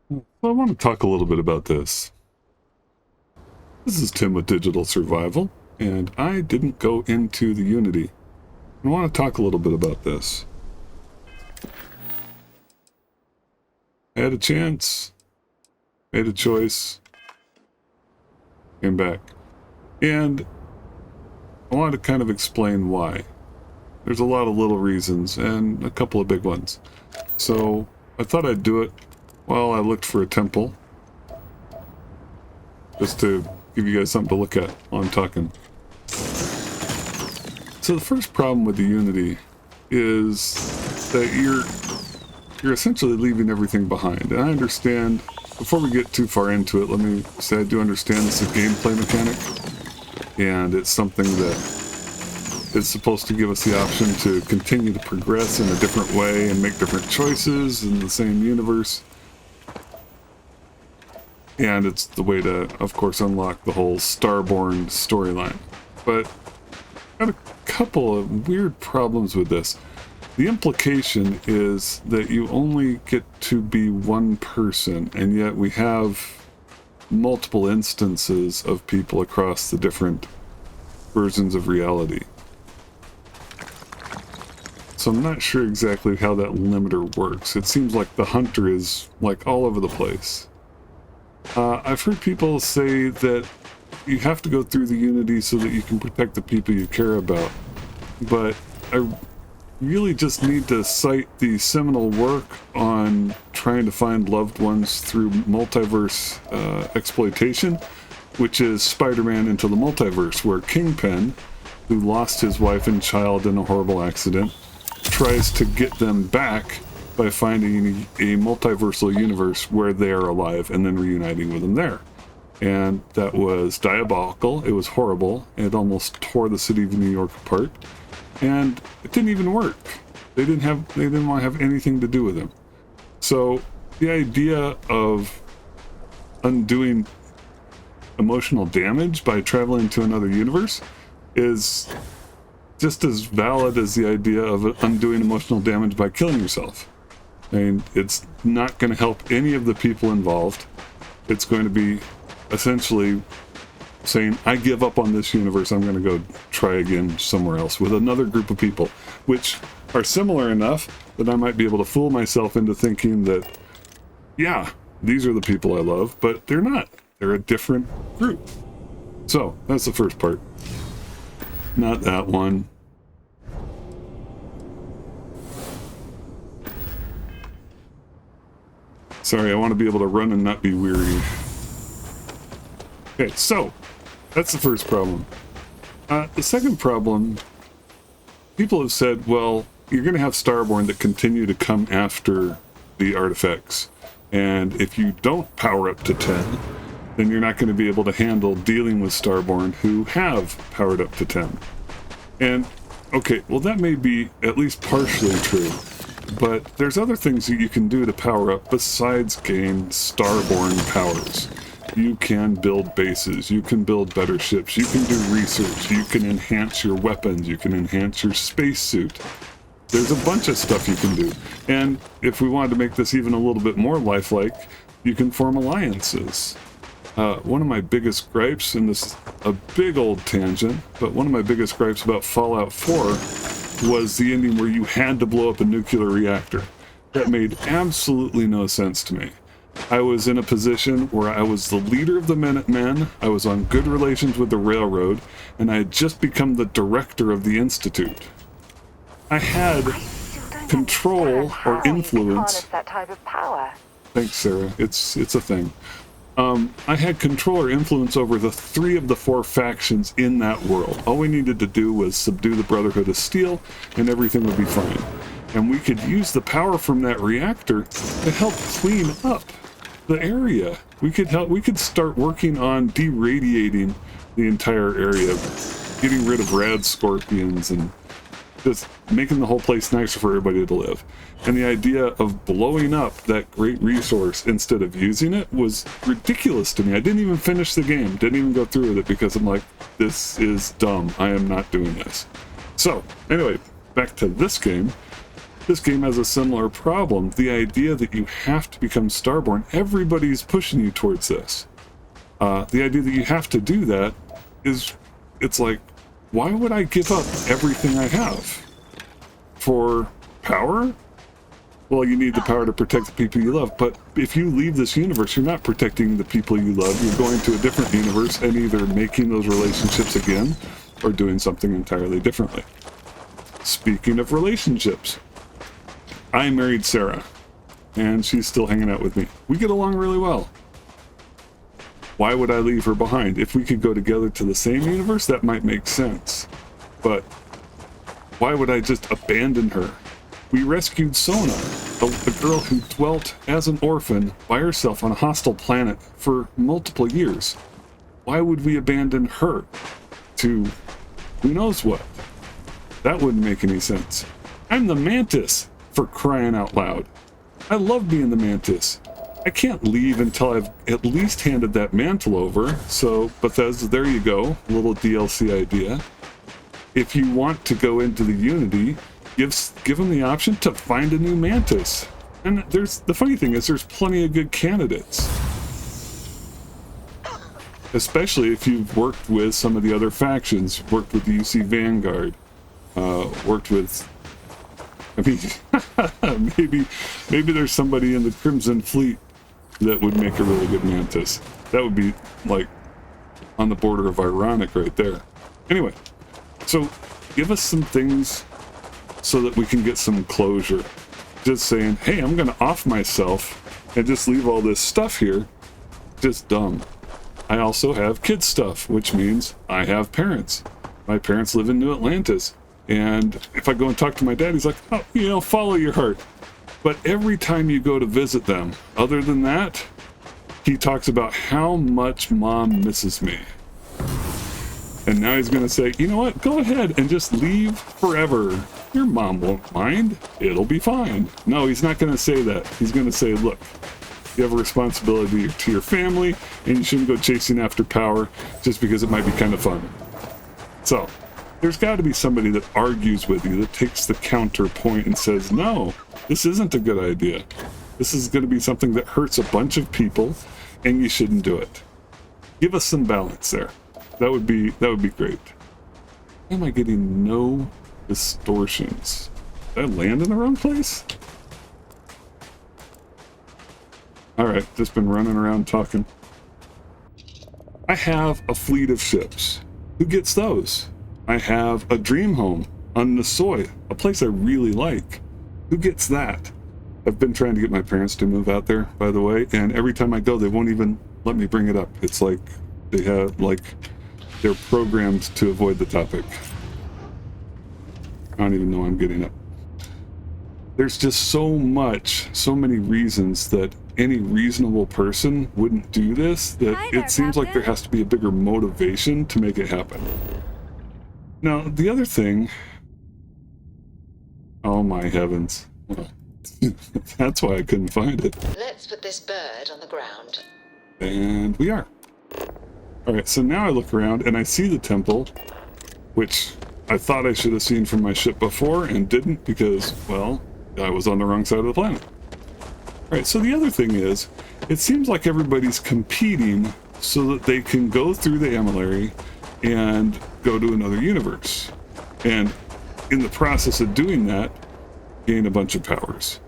So I want to talk a little bit about this. This is Tim with Digital Survival, and I didn't go into the Unity. I want to talk a little bit about this. I had a chance, made a choice, came back. And I wanted to kind of explain why. There's a lot of little reasons and a couple of big ones. So I thought I'd do it while I looked for a temple, just to give you guys something to look at while I'm talking. So the first problem with the Unity is that you're essentially leaving everything behind. And I understand, before we get too far into it, let me say I do understand this is a gameplay mechanic, and it's something that is supposed to give us the option to continue to progress in a different way and make different choices in the same universe. And it's the way to, of course, unlock the whole Starborn storyline. But I've got a couple of weird problems with this. The implication is that you only get to be one person, and yet we have multiple instances of people across the different versions of reality. So I'm not sure exactly how that limiter works. It seems like the hunter is like all over the place. I've heard people say that you have to go through the Unity so that you can protect the people you care about. But I really just need to cite the seminal work on trying to find loved ones through multiverse exploitation, which is Spider-Man Into the Multiverse, where Kingpin, who lost his wife and child in a horrible accident, tries to get them back by finding a multiversal universe where they are alive and then reuniting with them there. And that was diabolical. It was horrible. It almost tore the city of New York apart. And it didn't even work. They didn't want to have anything to do with him. So the idea of undoing emotional damage by traveling to another universe is just as valid as the idea of undoing emotional damage by killing yourself. I mean, it's not going to help any of the people involved. It's going to be essentially saying, I give up on this universe, I'm going to go try again somewhere else with another group of people, which are similar enough that I might be able to fool myself into thinking that, yeah, these are the people I love, but they're not. They're a different group. So, that's the first part. Not that one. Sorry, I want to be able to run and not be weary. Okay, so that's the first problem. The second problem, people have said, well, you're going to have Starborn that continue to come after the artifacts. And if you don't power up to 10, then you're not going to be able to handle dealing with Starborn who have powered up to 10. And, okay, well, that may be at least partially true. But there's other things that you can do to power up besides gain Starborn powers. You can build bases, you can build better ships, you can do research, you can enhance your weapons, you can enhance your spacesuit. There's a bunch of stuff you can do. And if we wanted to make this even a little bit more lifelike, you can form alliances. One of my biggest gripes, and this is a big old tangent, but one of my biggest gripes about Fallout 4 was the ending where you had to blow up a nuclear reactor. That made absolutely no sense to me. I was in a position where I was the leader of the Minutemen, I was on good relations with the Railroad, and I had just become the director of the Institute. I had control or influence. That type of power. Thanks, Sarah. It's a thing. I had control or influence over the 3 of the 4 factions in that world. All we needed to do was subdue the Brotherhood of Steel, and everything would be fine. And we could use the power from that reactor to help clean up the area. We could start working on deradiating the entire area, getting rid of rad scorpions, and just making the whole place nicer for everybody to live. And the idea of blowing up that great resource instead of using it was ridiculous to me. I didn't even finish the game, didn't even go through with it, because I'm like, this is dumb. I am not doing this. So, anyway, back to this game. This game has a similar problem. The idea that you have to become Starborn, everybody's pushing you towards this. The idea that you have to do that is, it's like, why would I give up everything I have? For power? Well, you need the power to protect the people you love, but if you leave this universe, you're not protecting the people you love. You're going to a different universe and either making those relationships again or doing something entirely differently. Speaking of relationships, I married Sarah, and she's still hanging out with me. We get along really well. Why would I leave her behind? If we could go together to the same universe, that might make sense. But why would I just abandon her? We rescued Sona, a girl who dwelt as an orphan by herself on a hostile planet for multiple years. Why would we abandon her to who knows what? That wouldn't make any sense. I'm the Mantis, for crying out loud. I love being the Mantis. I can't leave until I've at least handed that mantle over. So Bethesda, there you go, a little DLC idea. If you want to go into the Unity, give them the option to find a new Mantis. And the funny thing is there's plenty of good candidates. Especially if you've worked with some of the other factions, worked with the UC Vanguard, worked with, I mean, maybe there's somebody in the Crimson Fleet that would make a really good Mantis. That would be like on the border of ironic right there. Anyway, so give us some things so that we can get some closure. Just saying, hey, I'm gonna off myself and just leave all this stuff here, just dumb. I also have kid stuff, which means I have parents. My parents live in New Atlantis. And if I go and talk to my dad, he's like, oh, you know, follow your heart. But every time you go to visit them, other than that, he talks about how much mom misses me. And now he's going to say, you know what, go ahead and just leave forever. Your mom won't mind. It'll be fine. No, he's not going to say that. He's going to say, look, you have a responsibility to your family, and you shouldn't go chasing after power just because it might be kind of fun. So, there's got to be somebody that argues with you, that takes the counterpoint and says, no, this isn't a good idea. This is going to be something that hurts a bunch of people, and you shouldn't do it. Give us some balance there. That would be great. Why am I getting no distortions? Did I land in the wrong place? Alright, just been running around talking. I have a fleet of ships. Who gets those? I have a dream home on Nisoy, a place I really like. Who gets that? I've been trying to get my parents to move out there, by the way, and every time I go, they won't even let me bring it up. It's like they have, like, they're programmed to avoid the topic. I don't even know I'm getting up. There's just so many reasons that any reasonable person wouldn't do this, that it seems like there has to be a bigger motivation to make it happen. Now, the other thing... Oh my heavens. Well, that's why I couldn't find it. Let's put this bird on the ground. And we are. Alright, so now I look around and I see the temple, which I thought I should have seen from my ship before and didn't because, well, I was on the wrong side of the planet. Alright, so the other thing is, it seems like everybody's competing so that they can go through the Amilary and go to another universe. And in the process of doing that, gain a bunch of powers.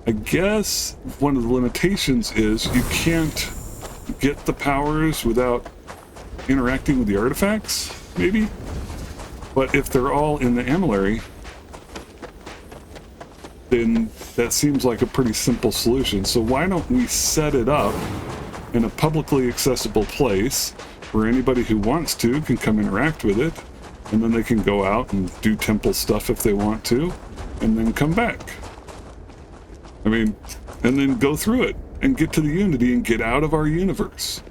I guess one of the limitations is you can't get the powers without interacting with the artifacts, maybe? But if they're all in the Amilary, then that seems like a pretty simple solution. So why don't we set it up in a publicly accessible place where anybody who wants to can come interact with it, and then they can go out and do temple stuff if they want to, and then come back. I mean, and then go through it and get to the Unity and get out of our universe.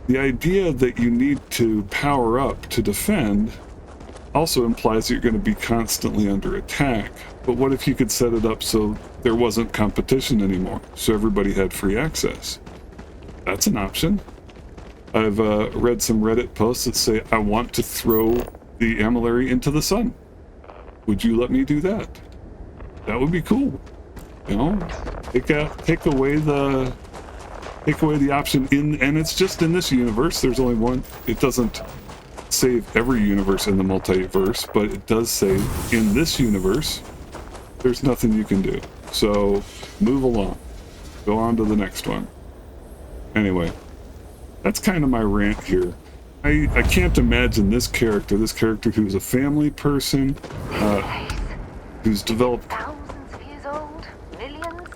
The idea that you need to power up to defend also implies that you're going to be constantly under attack. But what if you could set it up so there wasn't competition anymore, so everybody had free access? That's an option. I've read some Reddit posts that say, I want to throw the Amilary into the sun. Would you let me do that? That would be cool. You know, take away the option in, and it's just in this universe. There's only one. It doesn't save every universe in the multiverse, but it does say in this universe there's nothing you can do. So move along. Go on to the next one. Anyway, that's kind of my rant here. I can't imagine this character who's a family person, who's developed... Thousands of years old? Millions?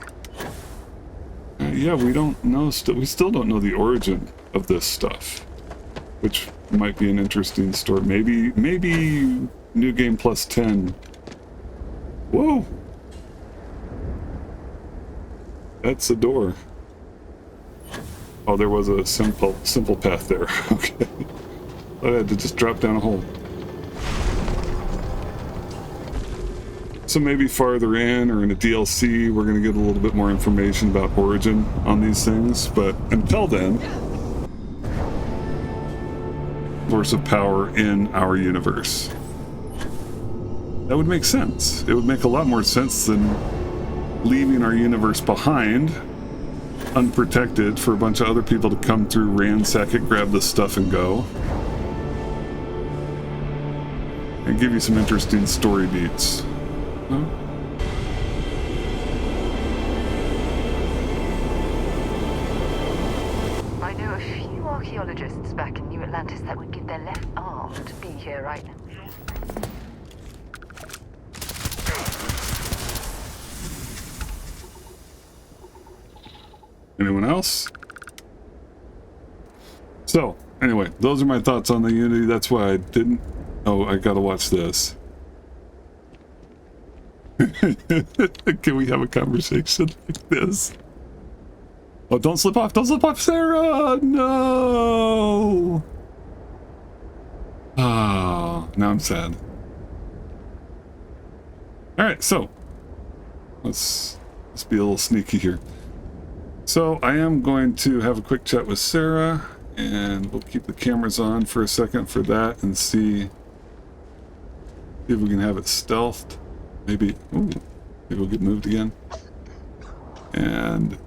Yeah, we don't know, we still don't know the origin of this stuff, which might be an interesting story. Maybe New Game Plus 10. Whoa! That's a door. Oh, there was a simple path there. Okay. I had to just drop down a hole. So maybe farther in or in a DLC, we're going to get a little bit more information about origin on these things. But until then, source of power in our universe. That would make sense. It would make a lot more sense than leaving our universe behind unprotected for a bunch of other people to come through, ransack it, grab the stuff and go. And give you some interesting story beats. Huh? I know a few archaeologists back in New Atlantis that would give their left arm to be here right now. Anyone else? So, anyway, those are my thoughts on the Unity. That's why I didn't... Oh, I gotta watch this. Can we have a conversation like this? Oh, don't slip off! Don't slip off, Sarah! No! Oh, now I'm sad. Alright, so... Let's be a little sneaky here. So I am going to have a quick chat with Sarah, and we'll keep the cameras on for a second for that and see if we can have it stealthed. Maybe we'll get moved again. And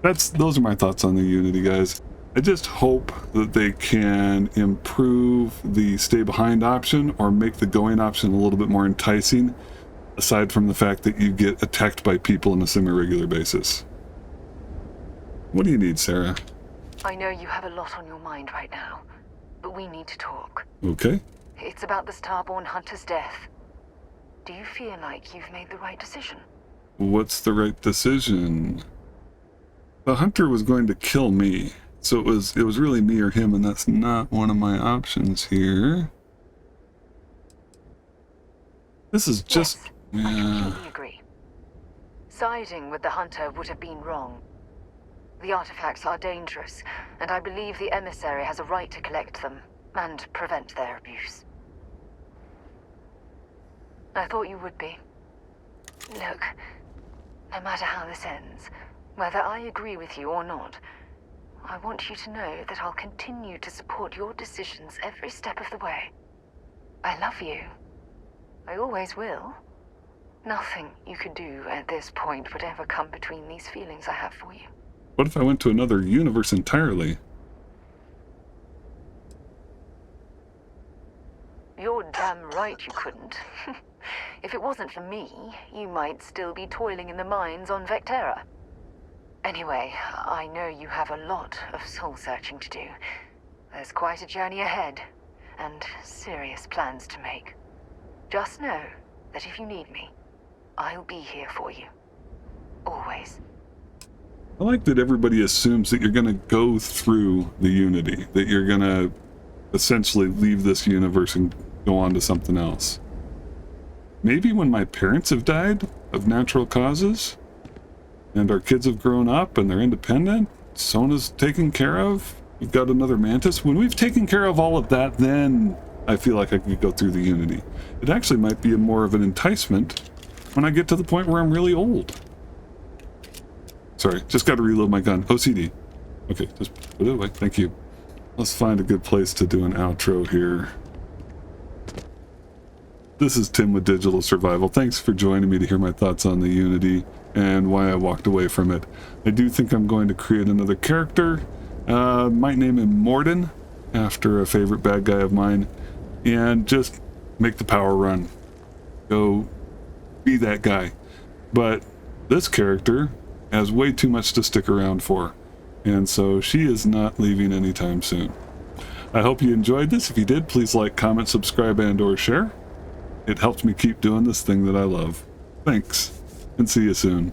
those are my thoughts on the Unity, guys. I just hope that they can improve the stay behind option or make the going option a little bit more enticing, aside from the fact that you get attacked by people on a semi-regular basis. What do you need, Sarah? I know you have a lot on your mind right now, but we need to talk. Okay. It's about the Starborn Hunter's death. Do you feel like you've made the right decision? What's the right decision? The hunter was going to kill me, so it was really me or him, and that's not one of my options here. This is just... Yes, I yeah. completely agree. Siding with the hunter would have been wrong. The artifacts are dangerous, and I believe the emissary has a right to collect them and prevent their abuse. I thought you would be. Look, no matter how this ends, whether I agree with you or not, I want you to know that I'll continue to support your decisions every step of the way. I love you. I always will. Nothing you could do at this point would ever come between these feelings I have for you. What if I went to another universe entirely? You're damn right you couldn't. If it wasn't for me, you might still be toiling in the mines on Vectera. Anyway, I know you have a lot of soul-searching to do. There's quite a journey ahead, and serious plans to make. Just know that if you need me, I'll be here for you. Always. I like that everybody assumes that you're going to go through the Unity, that you're going to essentially leave this universe and go on to something else. Maybe when my parents have died of natural causes, and our kids have grown up and they're independent, Sona's taken care of, we've got another Mantis. When we've taken care of all of that, then I feel like I could go through the Unity. It actually might be more of an enticement when I get to the point where I'm really old. Sorry, just got to reload my gun. OCD. Okay, just put it away. Thank you. Let's find a good place to do an outro here. This is Tim with Digital Survival. Thanks for joining me to hear my thoughts on the Unity and why I walked away from it. I do think I'm going to create another character. Might name him Morden, after a favorite bad guy of mine, and just make the power run. Go be that guy. But this character has way too much to stick around for, and so she is not leaving anytime soon. I hope you enjoyed this. If you did, please like, comment, subscribe, and or share. It helps me keep doing this thing that I love. Thanks, and see you soon.